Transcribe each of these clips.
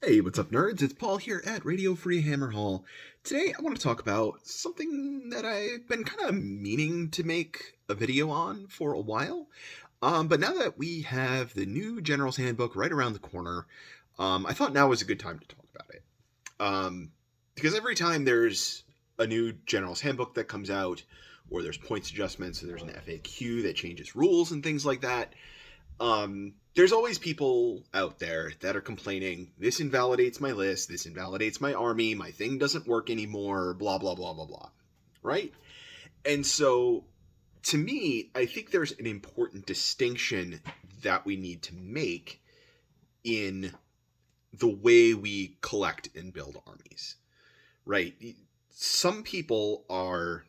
Hey, what's up, nerds? It's Paul here at Radio Free Hammer Hall. Today, I want to talk about something that I've been kind of meaning to make a video on for a while. But now that we have the new General's Handbook right around the corner, I thought now was a good time to talk about it. Because every time there's a new General's Handbook that comes out, or there's points adjustments, or there's an FAQ that changes rules and things like that, there's always people out there that are complaining, this invalidates my list, this invalidates my army, my thing doesn't work anymore, blah, blah, blah, blah, blah. Right? And so, to me, I think there's an important distinction that we need to make in the way we collect and build armies. Right? Some people are,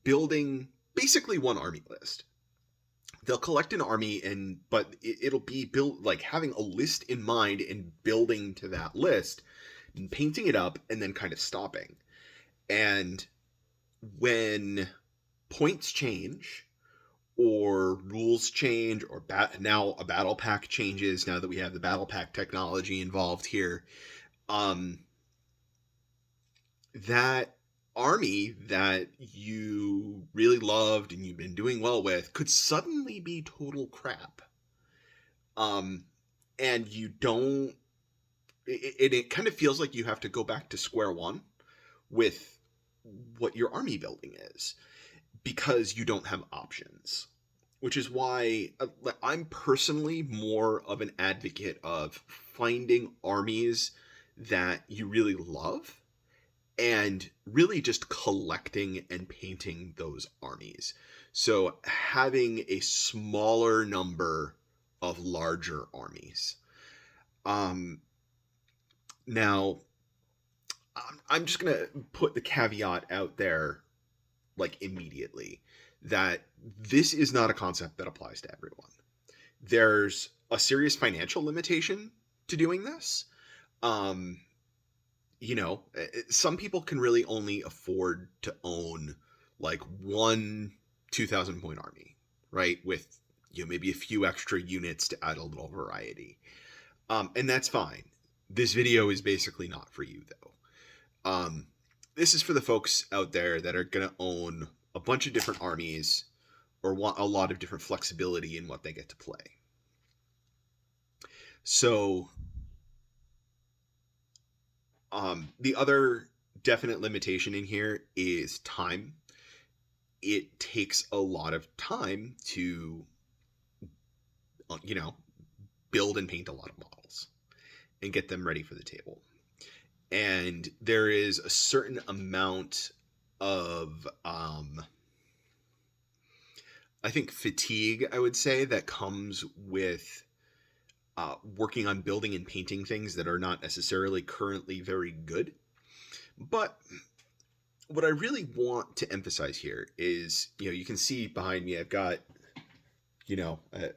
building basically one army list. They'll collect an army but it'll be built like having a list in mind and building to that list and painting it up and then kind of stopping. And when points change or rules change or now a battle pack changes, now that we have the battle pack technology involved here, that army that you really loved and you've been doing well with could suddenly be total crap. And you don't, it kind of feels like you have to go back to square one with what your army building is because you don't have options. Which is why I'm personally more of an advocate of finding armies that you really love and really just collecting and painting those armies. So having a smaller number of larger armies. Now, I'm just going to put the caveat out there, like immediately, that this is not a concept that applies to everyone. There's a serious financial limitation to doing this. Some people can really only afford to own like one 2,000 point army, right? With maybe a few extra units to add a little variety. And that's fine. This video is basically not for you though. This is for the folks out there that are going to own a bunch of different armies or want a lot of different flexibility in what they get to play. So the other definite limitation in here is time. It takes a lot of time to, build and paint a lot of models and get them ready for the table. And there is a certain amount of, I think, fatigue, I would say, that comes with working on building and painting things that are not necessarily currently very good. But what I really want to emphasize here is, you can see behind me, I've got,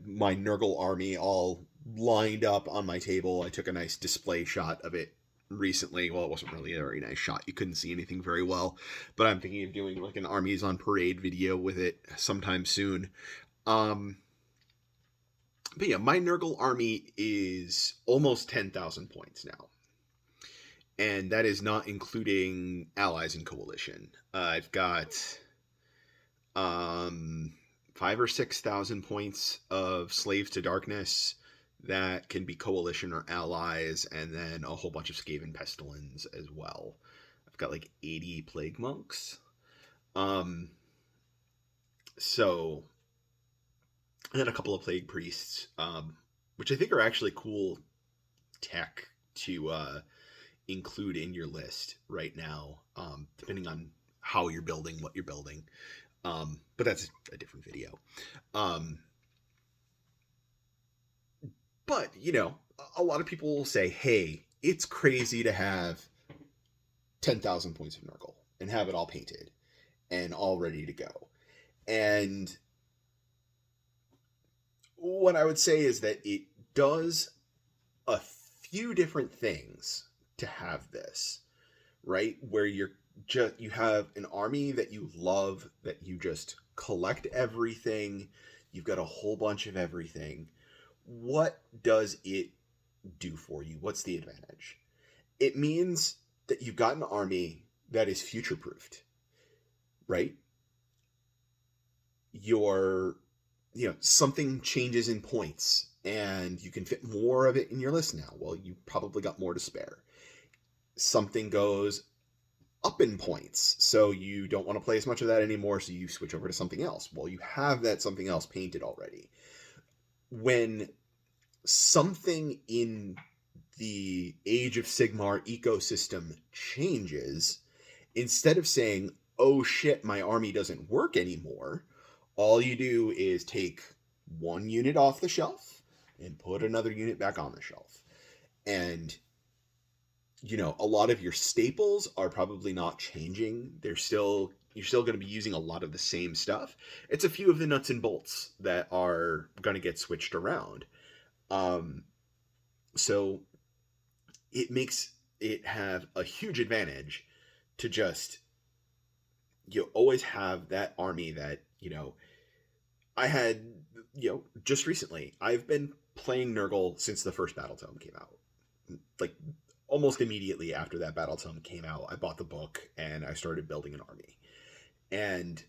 my Nurgle army all lined up on my table. I took a nice display shot of it recently. Well, it wasn't really a very nice shot. You couldn't see anything very well, but I'm thinking of doing like an Armies on Parade video with it sometime soon. But yeah, my Nurgle army is almost 10,000 points now. And that is not including allies and coalition. I've got 5,000 or 6,000 points of Slaves to Darkness that can be coalition or allies, and then a whole bunch of Skaven Pestilens as well. I've got like 80 Plague Monks. And then a couple of Plague Priests, which I think are actually cool tech to include in your list right now, depending on how you're building, what you're building. But that's a different video. But, a lot of people will say, hey, it's crazy to have 10,000 points of Nurgle and have it all painted and all ready to go. And what I would say is that it does a few different things to have this, right? Where you have an army that you love, that you just collect everything. You've got a whole bunch of everything. What does it do for you? What's the advantage? It means that you've got an army that is future proofed, right? Your, something changes in points and you can fit more of it in your list now. Well, you probably got more to spare. Something goes up in points, so you don't want to play as much of that anymore, so you switch over to something else. Well, you have that something else painted already. When something in the Age of Sigmar ecosystem changes, instead of saying, oh shit, my army doesn't work anymore, all you do is take one unit off the shelf and put another unit back on the shelf. And, a lot of your staples are probably not changing. You're still going to be using a lot of the same stuff. It's a few of the nuts and bolts that are going to get switched around. So it makes it have a huge advantage to just always have that army that I had just recently. I've been playing Nurgle since the first Battle Tome came out. Like almost immediately after that Battle Tome came out, I bought the book and I started building an army. And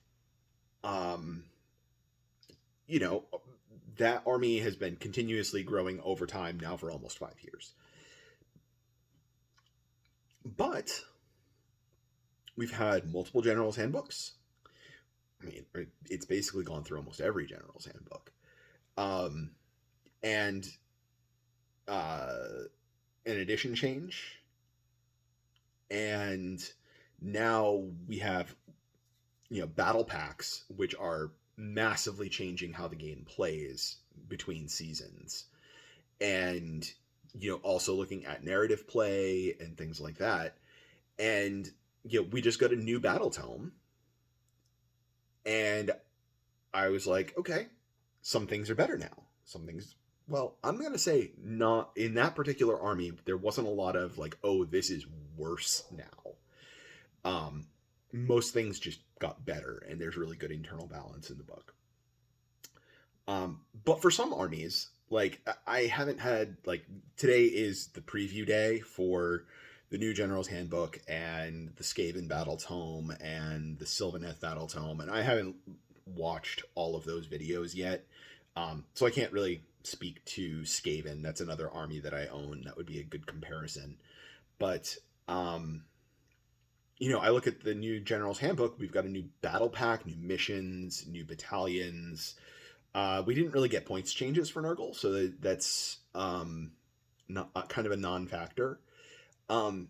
that army has been continuously growing over time now for almost 5 years. But we've had multiple General's Handbooks. I mean, it's basically gone through almost every General's Handbook. And an edition change. And now we have, battle packs, which are massively changing how the game plays between seasons. And, also looking at narrative play and things like that. And, we just got a new Battle Tome. And I was like, okay, some things are better now. Some things, well, I'm going to say not in that particular army. There wasn't a lot of like, oh, this is worse now. Most things just got better and there's really good internal balance in the book. But for some armies, like I haven't had like today is the preview day for the new General's Handbook and the Skaven Battle Tome and the Sylvaneth Battle Tome, and I haven't watched all of those videos yet, so I can't really speak to Skaven. That's another army that I own. That would be a good comparison. But I look at the new General's Handbook. We've got a new battle pack, new missions, new battalions. We didn't really get points changes for Nurgle, so that's not kind of a non-factor. All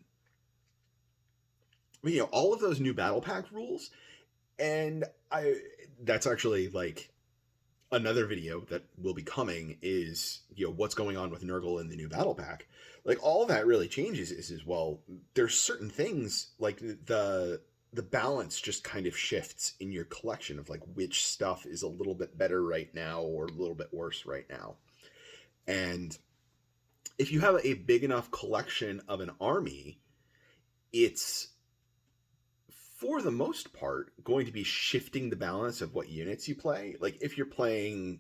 of those new battle pack rules, and that's actually like another video that will be coming is, what's going on with Nurgle in the new battle pack. Like all that really changes is as well, there's certain things like the balance just kind of shifts in your collection of like which stuff is a little bit better right now or a little bit worse right now. And if you have a big enough collection of an army, it's for the most part going to be shifting the balance of what units you play. Like if you're playing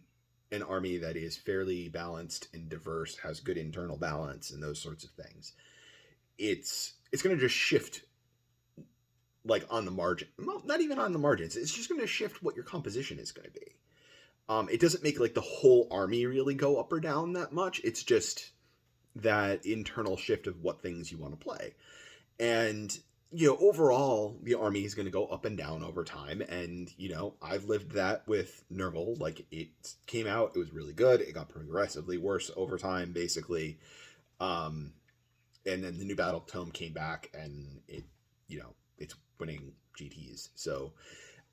an army that is fairly balanced and diverse, has good internal balance and those sorts of things, it's going to just shift like on the margin. Well, not even on the margins. It's just going to shift what your composition is going to be. It doesn't make like the whole army really go up or down that much. It's just that internal shift of what things you want to play. And, overall, the army is going to go up and down over time. And, I've lived that with Nurgle. Like, it came out, it was really good. It got progressively worse over time, basically. And then the new Battle Tome came back, and it, it's winning GTs. So,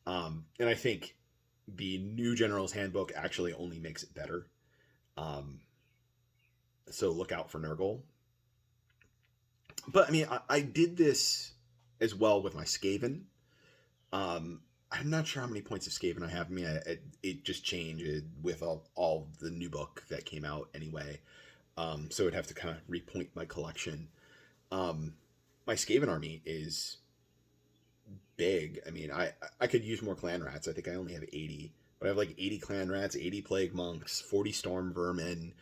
and I think the new General's Handbook actually only makes it better. So look out for Nurgle. But I mean, I did this as well with my Skaven. I'm not sure how many points of Skaven I have. I mean, it just changed with all the new book that came out anyway. So I'd have to kind of repoint my collection. My Skaven army is big. I mean, I could use more clan rats. I think I only have 80. But I have like 80 clan rats, 80 plague monks, 40 storm vermin,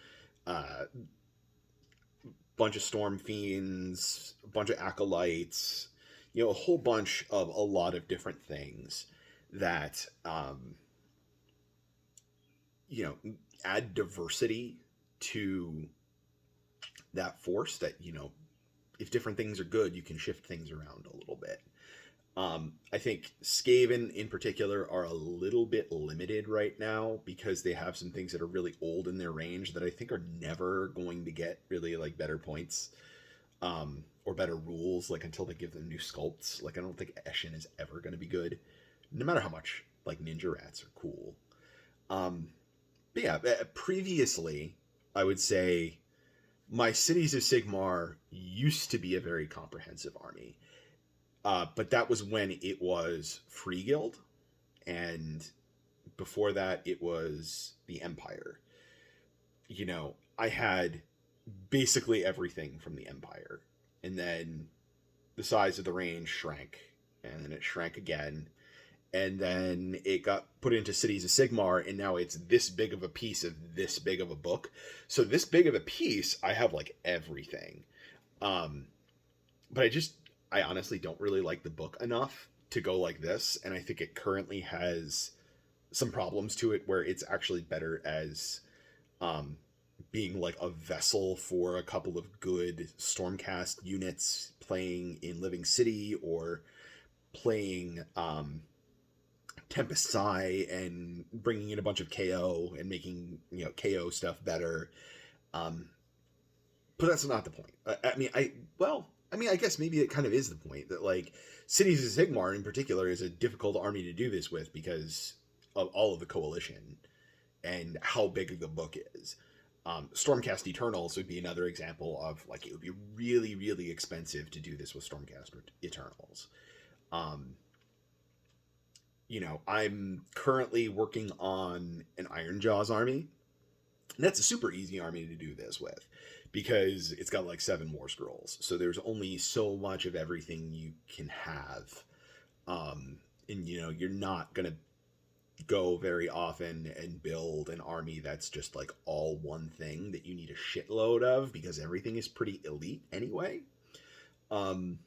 bunch of storm fiends, a bunch of acolytes, a whole bunch of a lot of different things that you know add diversity to that force. That if different things are good, you can shift things around a little bit. I think Skaven in particular are a little bit limited right now because they have some things that are really old in their range that I think are never going to get really like better points, or better rules, like until they give them new sculpts. Like I don't think Eshin is ever going to be good, no matter how much like ninja rats are cool. Um, but yeah, previously I would say my Cities of Sigmar used to be a very comprehensive army. But that was when it was Free Guild, and before that, it was the Empire. I had basically everything from the Empire, and then the size of the range shrank, and then it shrank again, and then it got put into Cities of Sigmar, and now it's this big of a piece of this big of a book. So this big of a piece, I have like everything. Um, but I honestly don't really like the book enough to go like this, and I think it currently has some problems to it where it's actually better as um, being like a vessel for a couple of good Stormcast units playing in Living City, or playing Tempest Sai and bringing in a bunch of KO and making KO stuff better. Um, but that's not the point. I guess maybe it kind of is the point that like Cities of Sigmar in particular is a difficult army to do this with because of all of the coalition and how big the book is. Stormcast Eternals would be another example of like it would be really, really expensive to do this with Stormcast Eternals. Um, I'm currently working on an Iron Jaws army. And that's a super easy army to do this with because it's got like 7 war scrolls. So there's only so much of everything you can have. And you're not going to go very often and build an army that's just like all one thing that you need a shitload of because everything is pretty elite anyway. Um,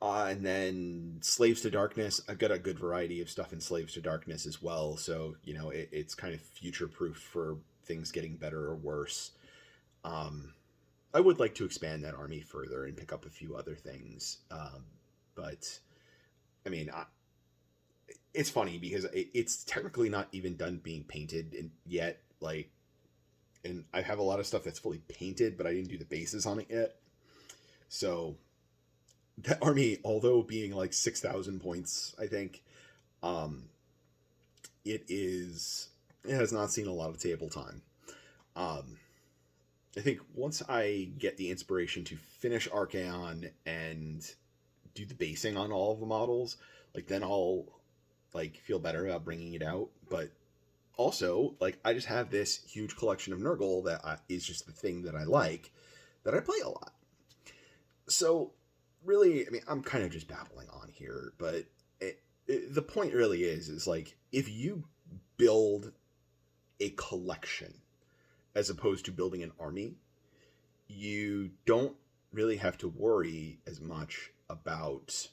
and then Slaves to Darkness, I've got a good variety of stuff in Slaves to Darkness as well. So, it's kind of future proof for things getting better or worse. I would like to expand that army further and pick up a few other things. But, I mean, it's funny because it's technically not even done being painted yet. Like, and I have a lot of stuff that's fully painted, but I didn't do the bases on it yet. So that army, although being like 6,000 points, I think, um, it has not seen a lot of table time. I think once I get the inspiration to finish Archaon and do the basing on all of the models, like then I'll like feel better about bringing it out. But also, like I just have this huge collection of Nurgle that is just the thing that I like, that I play a lot. So really, I mean, I'm kind of just babbling on here, but the point really is like if you build a collection as opposed to building an army, you don't really have to worry as much about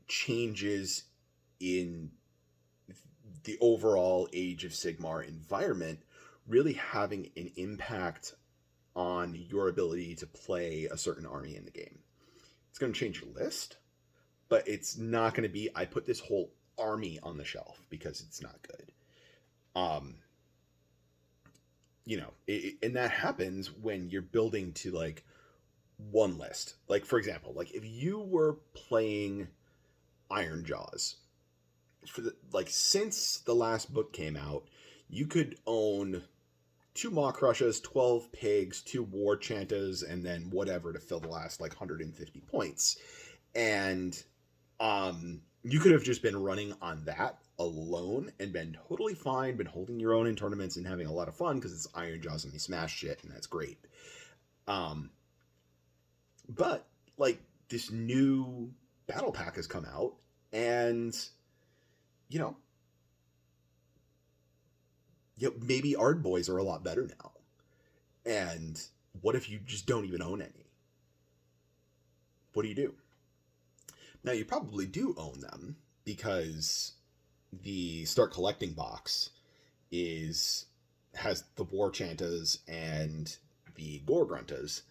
changes in the overall Age of Sigmar environment really having an impact on your ability to play a certain army in the game. It's going to change your list, but it's not going to be, I put this whole army on the shelf because it's not good. And that happens when you're building to like one list. Like, for example, like if you were playing Iron Jaws, since the last book came out, you could own 2 Maw Crushes, 12 Pigs, 2 War Chantas, and then whatever to fill the last like 150 points. And you could have just been running on that alone and been totally fine, been holding your own in tournaments and having a lot of fun because it's Iron Jaws and they smash shit, and that's great. But like this new battle pack has come out, and maybe Ard Boys are a lot better now. And What if you just don't even own any? What do you do? Now, you probably do own them because the Start Collecting box is has the War Chantas and the Gore Gruntas.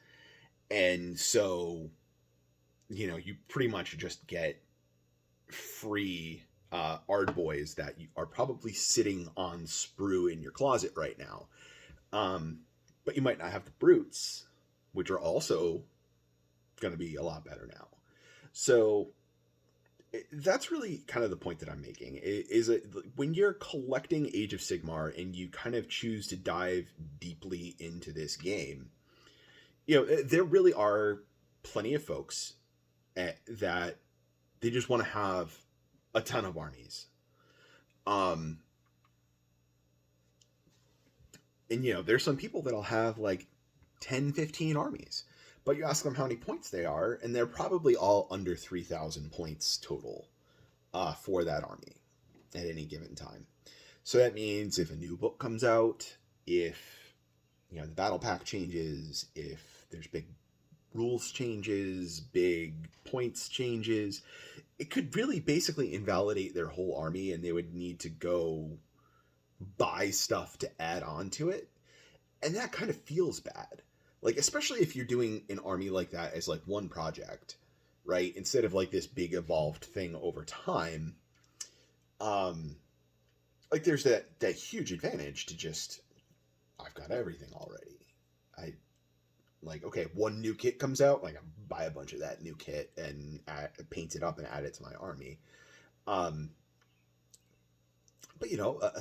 And so, you pretty much just get free Ard Boys that are probably sitting on sprue in your closet right now. But you might not have the Brutes, which are also going to be a lot better now. So that's really kind of the point that I'm making. Is it when you're collecting Age of Sigmar and you kind of choose to dive deeply into this game, there really are plenty of folks that they just want to have a ton of armies. And there's some people that'll have like 10, 15 armies, but you ask them how many points they are, and they're probably all under 3,000 points total for that army at any given time. So that means if a new book comes out, if the battle pack changes, if there's big rules changes, big points changes, it could really basically invalidate their whole army, and they would need to go buy stuff to add on to it. And that kind of feels bad. Like, especially if you're doing an army like that as like one project, right? Instead of like this big evolved thing over time. Like there's that huge advantage to just, I've got everything already. I like, okay, one new kit comes out, like I buy a bunch of that new kit and paint it up and add it to my army. But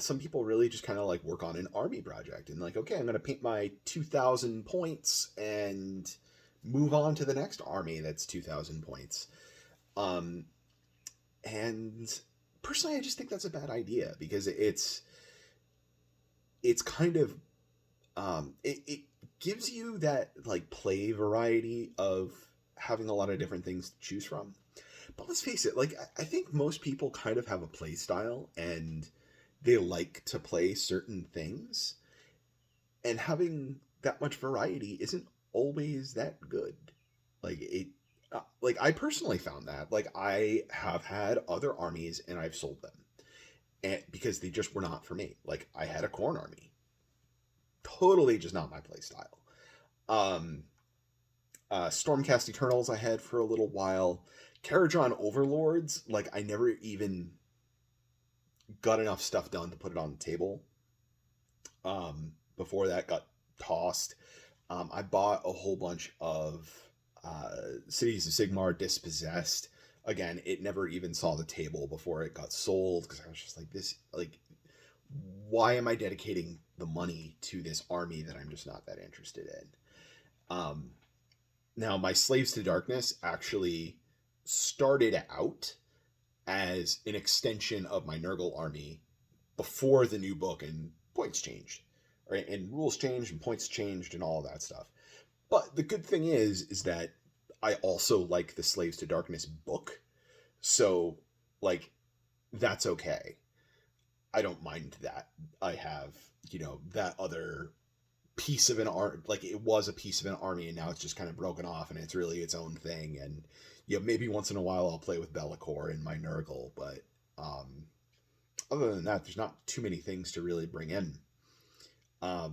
some people really just kind of like work on an army project and like, okay, I'm going to paint my 2,000 points and move on to the next army that's 2,000 points. And personally, I just think that's a bad idea because it's kind of it gives you that like play variety of having a lot of different things to choose from. But let's face it, like I think most people kind of have a play style and they like to play certain things, and having that much variety isn't always that good. Like I personally found that like I have had other armies and I've sold them, and because they just were not for me. Like I had a Khorne army, totally just not my play style. Stormcast Eternals I had for a little while. Karajan Overlords, like I never even got enough stuff done to put it on the table. Before that got tossed. I bought a whole bunch of Cities of Sigmar Dispossessed. Again, it never even saw the table before it got sold because I was just like, this, like, why am I dedicating the money to this army that I'm just not that interested in? Now, my Slaves to Darkness actually started out as an extension of my Nurgle army before the new book and points changed, right? And rules changed and points changed and all of that stuff. But the good thing is that I also like the Slaves to Darkness book. So, like, that's okay. I don't mind that. I have, that other piece of an art, like it was a piece of an army and now it's just kind of broken off and it's really its own thing. And maybe once in a while I'll play with Be'lakor in my Nurgle, but other than that, there's not too many things to really bring in. I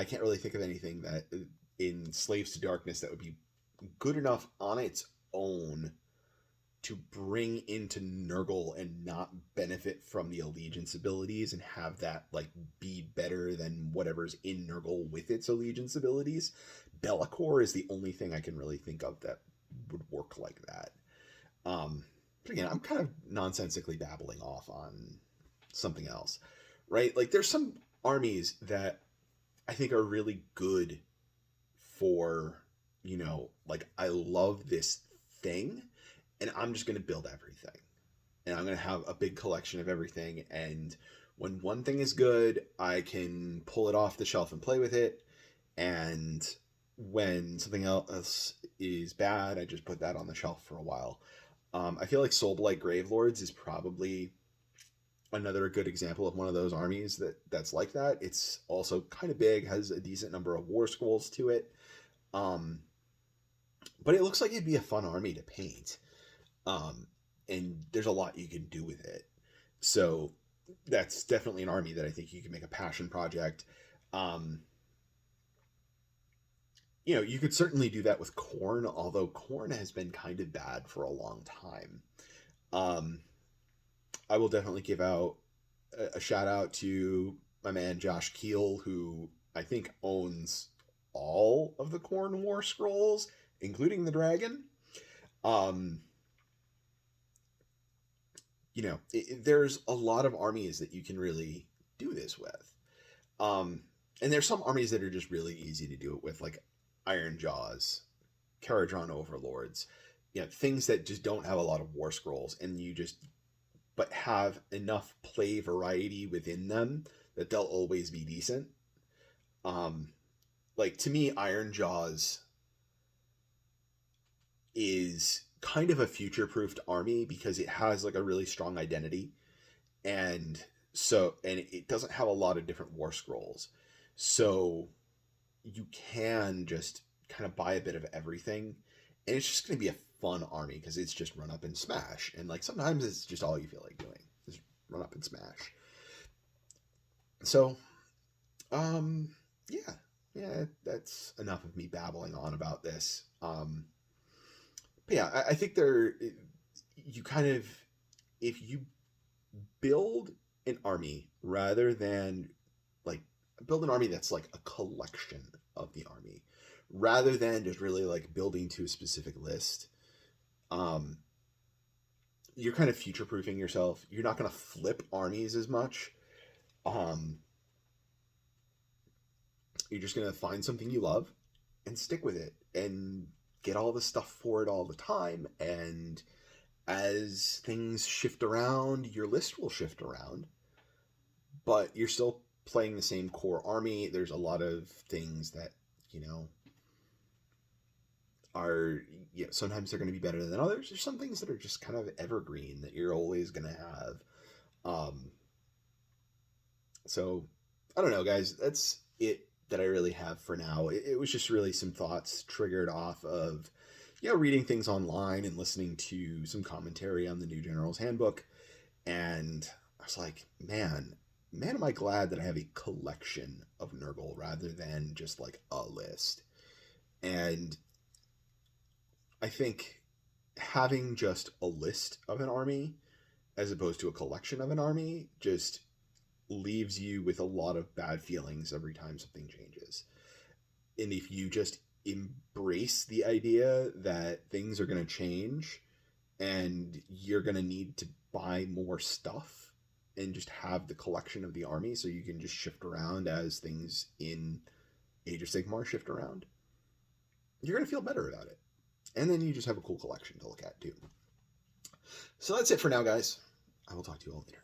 can't really think of anything that in Slaves to Darkness that would be good enough on its own to bring into Nurgle and not benefit from the allegiance abilities and have that like be better than whatever's in Nurgle with its allegiance abilities. Be'lakor is the only thing I can really think of that would work like that. But again, I'm kind of nonsensically babbling off on something else, right? Like there's some armies that I think are really good for, like I love this thing and I'm just going to build everything. And I'm going to have a big collection of everything. And when one thing is good, I can pull it off the shelf and play with it. And when something else is bad, I just put that on the shelf for a while. I feel like Soulblight Gravelords is probably another good example of one of those armies that's like that. It's also kind of big, has a decent number of war scrolls to it. Um, but it looks like it'd be a fun army to paint. Um, and there's a lot you can do with it. So that's definitely an army that I think you can make a passion project. Um, you could certainly do that with corn, although corn has been kind of bad for a long time. Um, I will definitely give out a shout out to my man Josh Keel, who I think owns all of the Corn War scrolls, including the dragon. Um, there's a lot of armies that you can really do this with. Um, and there's some armies that are just really easy to do it with, like Iron Jaws, Caradron Overlords, things that just don't have a lot of war scrolls, and but have enough play variety within them that they'll always be decent. Um, like to me, Iron Jaws is kind of a future-proofed army because it has like a really strong identity, and and it doesn't have a lot of different war scrolls, so you can just kind of buy a bit of everything, and it's just going to be a fun army because it's just run up and smash, and like sometimes it's just all you feel like doing is run up and smash. So, um, yeah, that's enough of me babbling on about this. But yeah, I think you kind of, if you build an army rather than like build an army that's like a collection of the army rather than just really like building to a specific list, um, you're kind of future proofing yourself. You're not going to flip armies as much. Um, you're just going to find something you love and stick with it and get all the stuff for it all the time. And as things shift around, your list will shift around, but you're still playing the same core army. There's a lot of things that, you know, are, sometimes they're going to be better than others. There's some things that are just kind of evergreen that you're always going to have. So I don't know, guys, that's it that I really have for now. It was just really some thoughts triggered off of, reading things online and listening to some commentary on the New General's Handbook. And I was like, man, am I glad that I have a collection of Nurgle rather than just like a list. And I think having just a list of an army as opposed to a collection of an army just leaves you with a lot of bad feelings every time something changes. And if you just embrace the idea that things are going to change and you're going to need to buy more stuff and just have the collection of the army so you can just shift around as things in Age of Sigmar shift around, you're going to feel better about it. And then you just have a cool collection to look at too. So that's it for now, guys. I will talk to you all later.